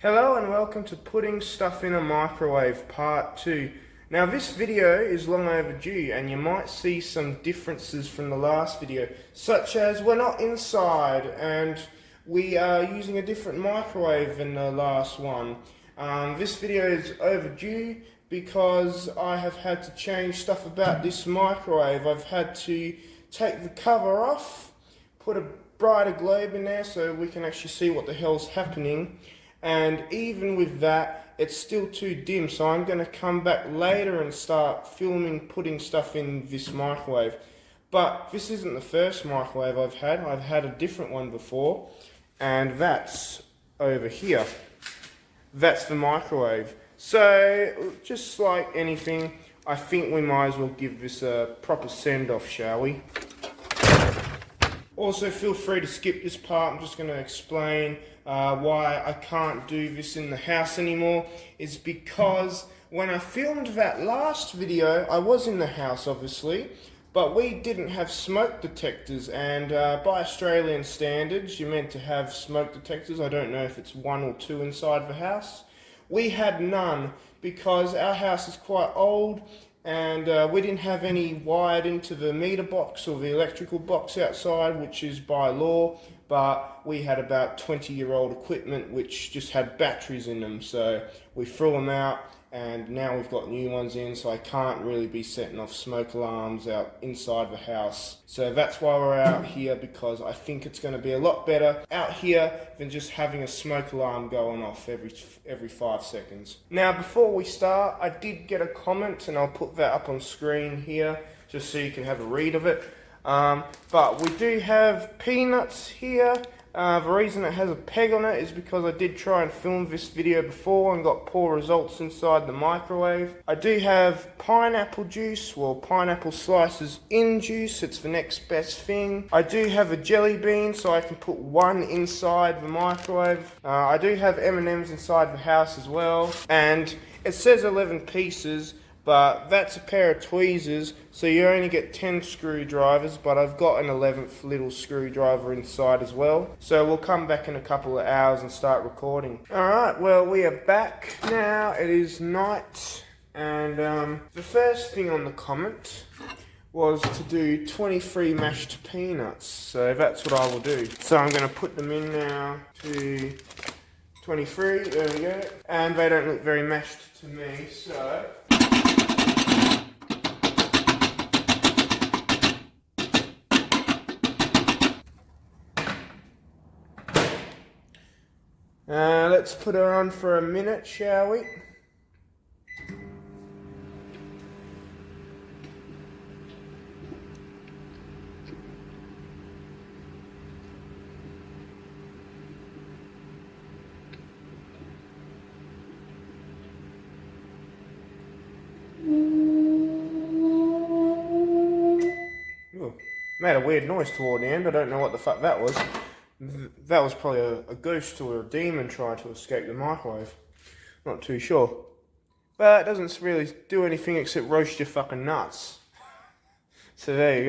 Hello and welcome to Putting Stuff in a Microwave Part 2. Now this video is long overdue and you might see some differences from the last video, such as we're not inside and we are using a different microwave than the last one. This video is overdue because I have had to change stuff about this microwave. I've had to take the cover off, put a brighter globe in there so we can actually see what the hell's happening. And even with that, it's still too dim, so I'm going to come back later and start filming putting stuff in this microwave. But this isn't the first microwave I've had a different one before, and that's over here. That's the microwave. So, just like anything, I think we might as well give this a proper send-off, shall we? Also, feel free to skip this part. I'm just going to explain why I can't do this in the house anymore. Is because when I filmed that last video, I was in the house obviously, but we didn't have smoke detectors, and by Australian standards you're meant to have smoke detectors. I don't know if it's 1 or 2 inside the house. We had none because our house is quite old, and we didn't have any wired into the meter box or the electrical box outside, which is by law, but we had about 20-year-old equipment which just had batteries in them, so we threw them out, and now we've got new ones in, so I can't really be setting off smoke alarms out inside the house. So that's why we're out here, because I think it's going to be a lot better out here than just having a smoke alarm going off every 5 seconds. Now before we start, I did get a comment, and I'll put that up on screen here just so you can have a read of it. But we do have peanuts here. The reason it has a peg on it is because I did try and film this video before and got poor results inside the microwave. I do have pineapple juice, well, pineapple slices in juice, it's the next best thing. I do have a jelly bean, so I can put 1 inside the microwave. I do have M&Ms inside the house as well, and it says 11 pieces, but that's a pair of tweezers, so you only get 10 screwdrivers, but I've got an 11th little screwdriver inside as well. So we'll come back in a couple of hours and start recording. Alright, well, we are back now. It is night, and the first thing on the comment was to do 23 mashed peanuts, so that's what I will do. So I'm going to put them in now to 23, there we go, and they don't look very mashed to me, so let's put her on for a minute, shall we? Ooh, made a weird noise toward the end. I don't know what the fuck that was. That was probably a ghost or a demon trying to escape the microwave. Not too sure. But it doesn't really do anything except roast your fucking nuts. So there you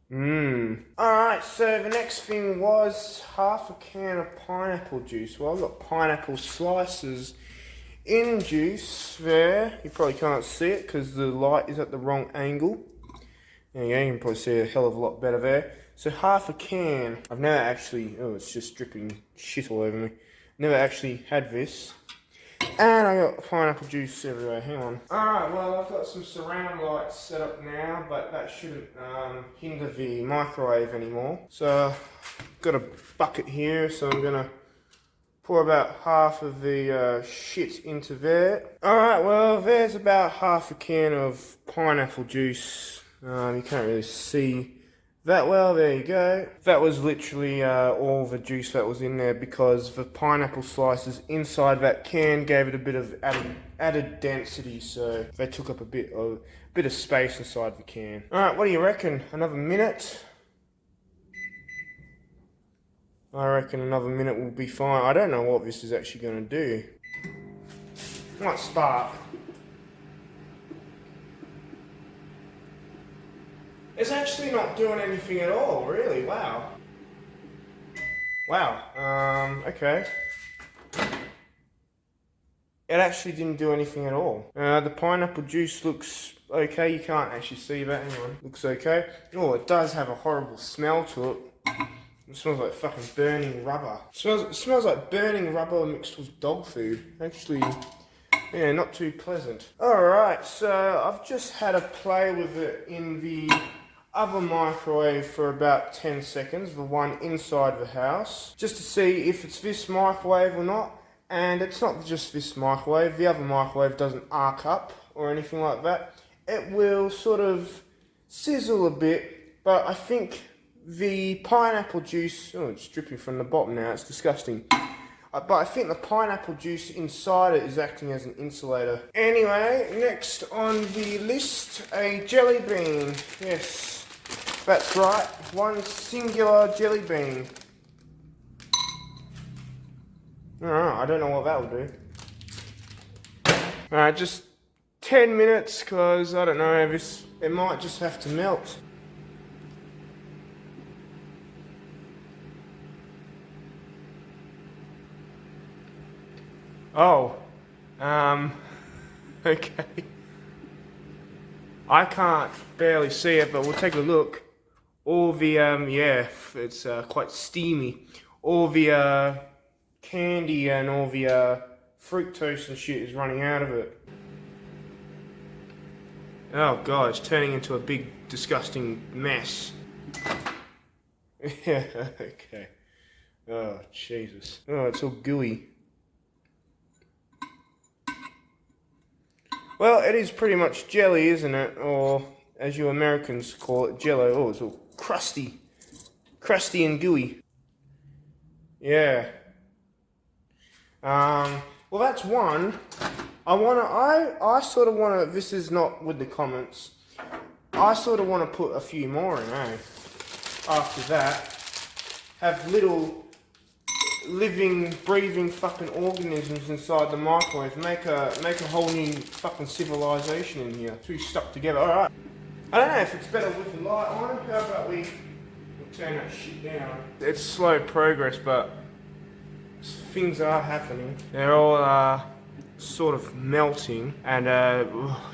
go. Alright, so the next thing was half a can of pineapple juice. Well, I've got pineapple slices in juice there. You probably can't see it because the light is at the wrong angle. There you go, you can probably see a hell of a lot better there. So half a can. I've never actually, oh, it's just dripping shit all over me. Never actually had this. And I got pineapple juice everywhere, hang on. Alright, well, I've got some surround lights set up now, but that shouldn't hinder the microwave anymore. So I've got a bucket here, so I'm gonna pour about half of the shit into there. Alright, well, there's about half a can of pineapple juice. You can't really see that well, there you go. That was literally all the juice that was in there, because the pineapple slices inside that can gave it a bit of added density, so they took up a bit of space inside the can. Alright, what do you reckon? Another minute? I reckon another minute will be fine. I don't know what this is actually going to do. Might spark. It's actually not doing anything at all, really, wow. Wow, okay. It actually didn't do anything at all. The pineapple juice looks okay. You can't actually see that anyway. Looks okay. Oh, it does have a horrible smell to it. It smells like fucking burning rubber. It smells like burning rubber mixed with dog food. Actually, yeah, not too pleasant. Alright, so I've just had a play with it in the oven microwave for about 10 seconds, the one inside the house, just to see if it's this microwave or not. And it's not just this microwave. The other microwave doesn't arc up or anything like that. It will sort of sizzle a bit, but I think the pineapple juice, oh, it's dripping from the bottom now, it's disgusting. But I think the pineapple juice inside it is acting as an insulator. Anyway, next on the list, a jelly bean. Yes, that's right, one singular jelly bean. Alright, I don't know what that will do. Alright, just 10 minutes, because I don't know, it might just have to melt. Oh, okay. I can't barely see it, but we'll take a look. All the, yeah, it's quite steamy. All the candy and all the fructose and shit is running out of it. Oh god, it's turning into a big, disgusting mess. Yeah, okay. Oh, Jesus. Oh, it's all gooey. Well, it is pretty much jelly, isn't it? Or, as you Americans call it, jello. Oh, it's all crusty. Crusty and gooey. Yeah. Well, that's one. I sort of wanna, this is not with the comments, I sort of want to put a few more in, eh? After that, have little living, breathing fucking organisms inside the microwave. Make a whole new fucking civilization in here. Two stuck together. Alright. I don't know if it's better with the light on. How about we'll turn that shit down? It's slow progress, but things are happening. They're all sort of melting and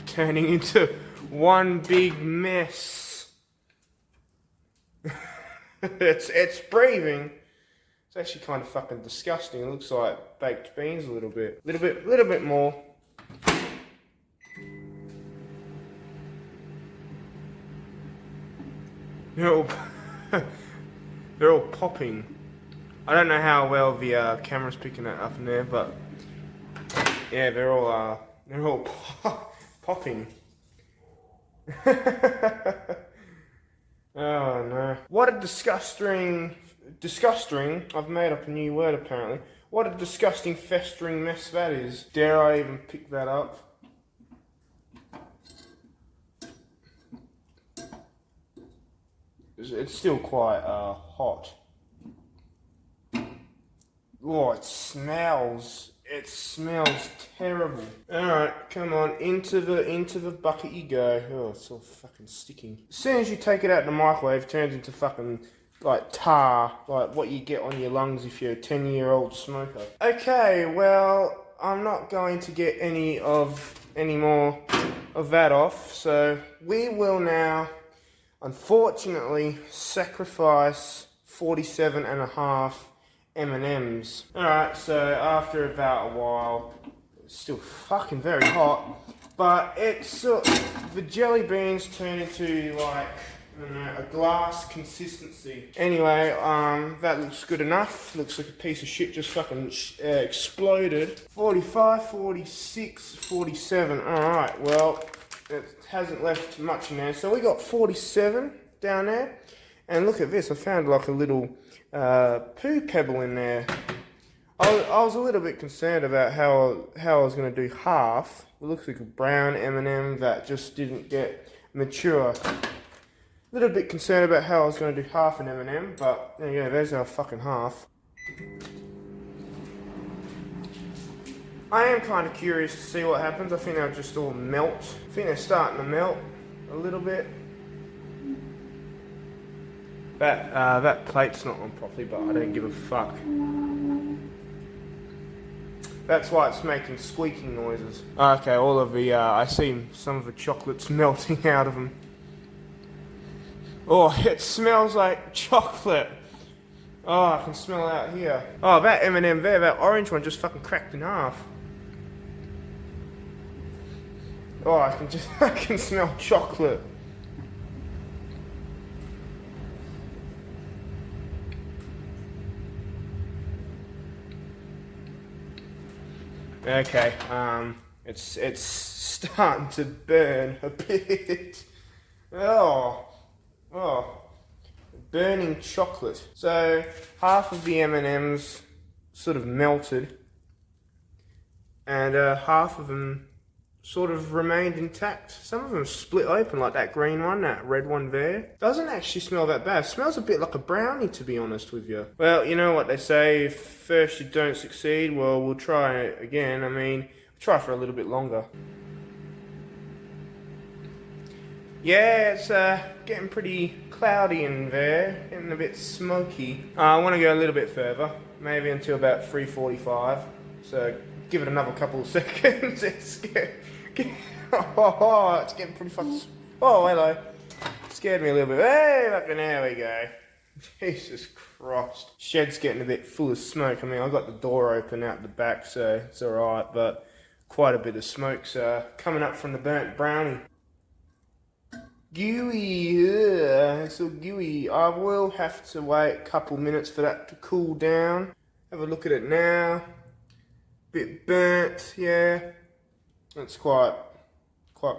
turning into one big mess. it's breathing. It's actually kind of fucking disgusting. It looks like baked beans a little bit. Little bit more. They're all popping. I don't know how well the camera's picking that up in there, but yeah, they're all popping. Oh no! What a disgusting. I've made up a new word apparently. What a disgusting festering mess that is. Dare I even pick that up? It's still quite hot. Oh, it smells terrible. Alright, come on, into the bucket you go. Oh, it's all fucking sticking. As soon as you take it out of the microwave, it turns into fucking like tar, like what you get on your lungs if you're a 10-year-old smoker. Okay, well, I'm not going to get any more of that off, so we will now, unfortunately, sacrifice 47.5 M&Ms. Alright, so after about a while, it's still fucking very hot, but it's the jelly beans turn into like, I don't know, a glass consistency. Anyway, that looks good enough. Looks like a piece of shit just fucking exploded. 45, 46, 47. Alright, well, it hasn't left much in there. So we got 47 down there. And look at this, I found like a little poo pebble in there. I was a little bit concerned about how I was going to do half. It looks like a brown M&M that just didn't get mature. A little bit concerned about how I was going to do half an M&M, but there you go, there's our fucking half. I am kind of curious to see what happens. I think they'll just all melt. I think they're starting to melt a little bit. That plate's not on properly, but I don't give a fuck. That's why it's making squeaking noises. Okay, all of the, I see some of the chocolate's melting out of them. Oh, it smells like chocolate. Oh, I can smell it out here. Oh, that M&M there, that orange one just fucking cracked in half. Oh, I can smell chocolate. Okay, it's starting to burn a bit. Oh, burning chocolate. So half of the M&Ms sort of melted, and half of them sort of remained intact. Some of them split open, like that green one, that red one there. Doesn't actually smell that bad. It smells a bit like a brownie, to be honest with you. Well, you know what they say, if first you don't succeed, well, we'll try it again. I mean, try for a little bit longer. Yeah, it's getting pretty cloudy in there, getting a bit smoky. I want to go a little bit further, maybe until about 3:45. So give it another couple of seconds. It's getting pretty fucking. Oh, hello. Scared me a little bit. Hey, fucking there we go. Jesus Christ. Shed's getting a bit full of smoke. I mean, I got the door open out the back, so it's alright, but quite a bit of smoke's coming up from the burnt brownie. Gooey, it's so gooey. I will have to wait a couple minutes for that to cool down. Have a look at it now. Bit burnt, yeah. That's quite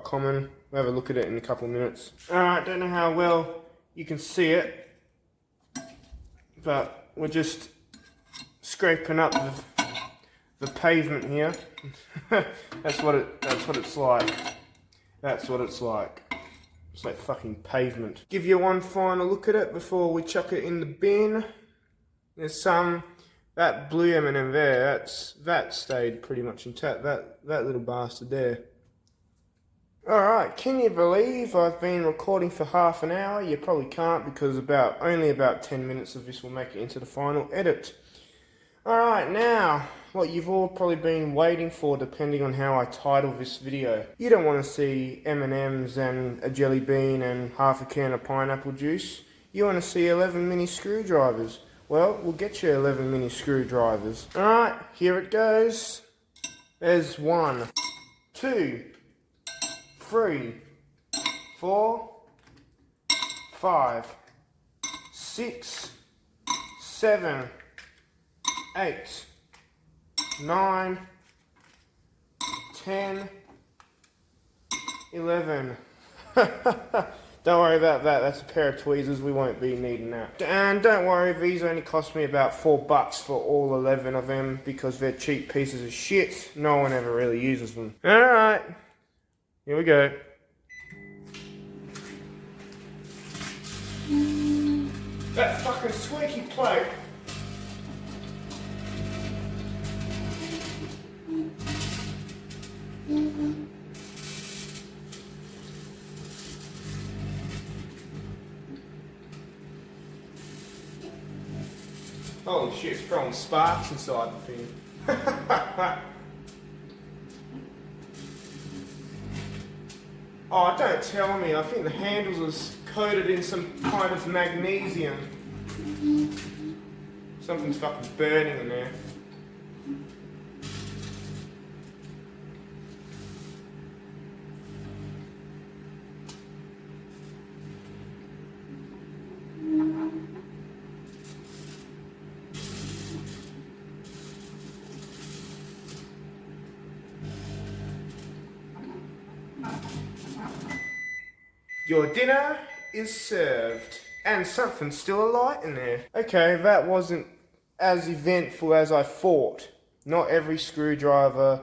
common. We'll have a look at it in a couple minutes. Alright, don't know how well you can see it, but we're just scraping up the pavement here. That's what it's like. That's what it's like. It's like fucking pavement. Give you one final look at it before we chuck it in the bin. There's that blue M&M there, that stayed pretty much intact. That little bastard there. Alright, can you believe I've been recording for half an hour? You probably can't, because only about 10 minutes of this will make it into the final edit. Alright, now, what you've all probably been waiting for, depending on how I title this video. You don't want to see M&Ms and a jelly bean and half a can of pineapple juice. You want to see 11 mini screwdrivers. Well, we'll get you 11 mini screwdrivers. Alright, here it goes. There's 1, 2, 3, 4, 5, 6, 7, 8, 9, 10, 11. Don't worry about that, that's a pair of tweezers, we won't be needing that. And don't worry, these only cost me about $4 for all 11 of them, because they're cheap pieces of shit. No one ever really uses them. Alright, here we go. That fucking squeaky plate. Holy shit, it's throwing sparks inside the thing. Oh, don't tell me. I think the handles are coated in some kind of magnesium. Something's fucking burning in there. Your dinner is served. And something's still alight in there. Okay, that wasn't as eventful as I thought. Not every screwdriver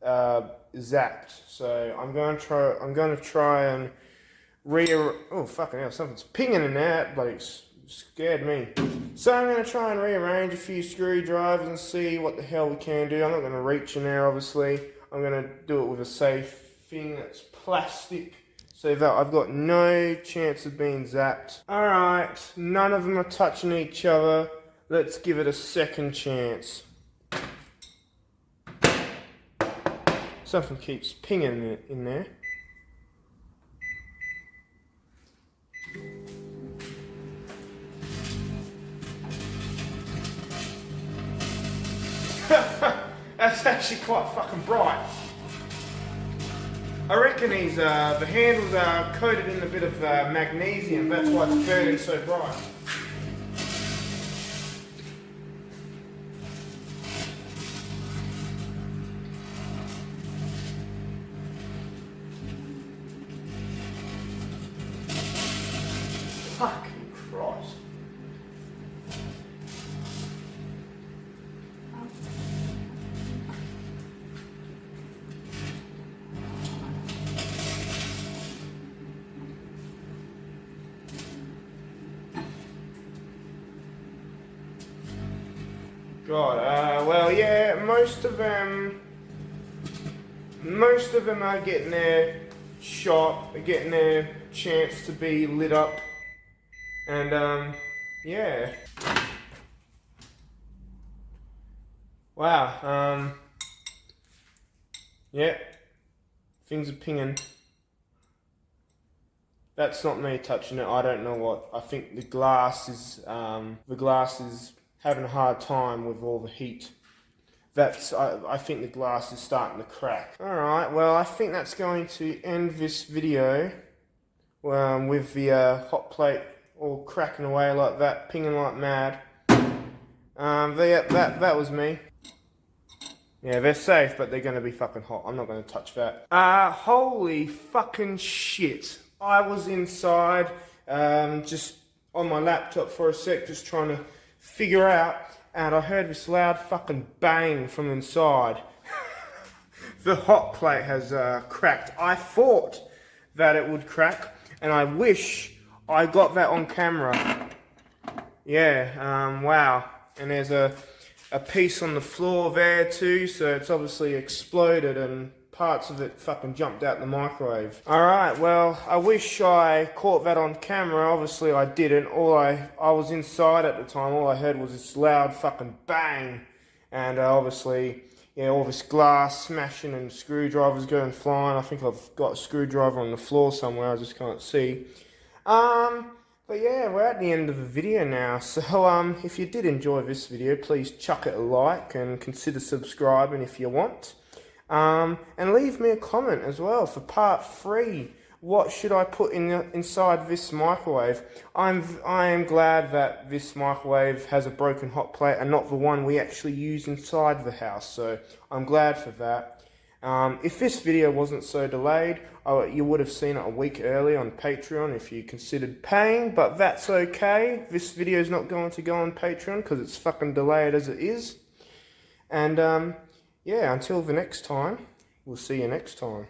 zapped. So I'm going to try and oh fucking hell, something's pinging in there. That bloody scared me. So I'm going to try and rearrange a few screwdrivers and see what the hell we can do. I'm not going to reach in there, obviously. I'm going to do it with a safe thing that's plastic, so that I've got no chance of being zapped. Alright, none of them are touching each other. Let's give it a second chance. Something keeps pinging it in there. That's actually quite fucking bright. I reckon the handles are coated in a bit of magnesium, that's why it's burning so bright. Fucking Christ. God, well, yeah, most of them are getting their shot, are getting their chance to be lit up, and yeah. Wow, yeah, things are pinging. That's not me touching it. I don't know what. I think the glass is having a hard time with all the heat. I think the glass is starting to crack. Alright, well I think that's going to end this video with the hot plate all cracking away like that, pinging like mad. That was me. Yeah, they're safe, but they're going to be fucking hot. I'm not going to touch that. Holy fucking shit. I was inside, just on my laptop for a sec, just trying to figure out, and I heard this loud fucking bang from inside. The hot plate has cracked. I thought that it would crack, and I wish I got that on camera. Yeah, wow. And there's a piece on the floor there too, so it's obviously exploded and parts of it fucking jumped out the microwave. Alright, well, I wish I caught that on camera. Obviously I didn't. I was inside at the time. All I heard was this loud fucking bang. And obviously, yeah, all this glass smashing and screwdrivers going flying. I think I've got a screwdriver on the floor somewhere. I just can't see. But yeah, we're at the end of the video now. So if you did enjoy this video, please chuck it a like and consider subscribing if you want. And leave me a comment as well for part 3. What should I put inside this microwave? I am glad that this microwave has a broken hot plate and not the one we actually use inside the house. So I'm glad for that. If this video wasn't so delayed, you would have seen it a week early on Patreon if you considered paying, but that's okay. This video is not going to go on Patreon because it's fucking delayed as it is. And yeah, until the next time, we'll see you next time.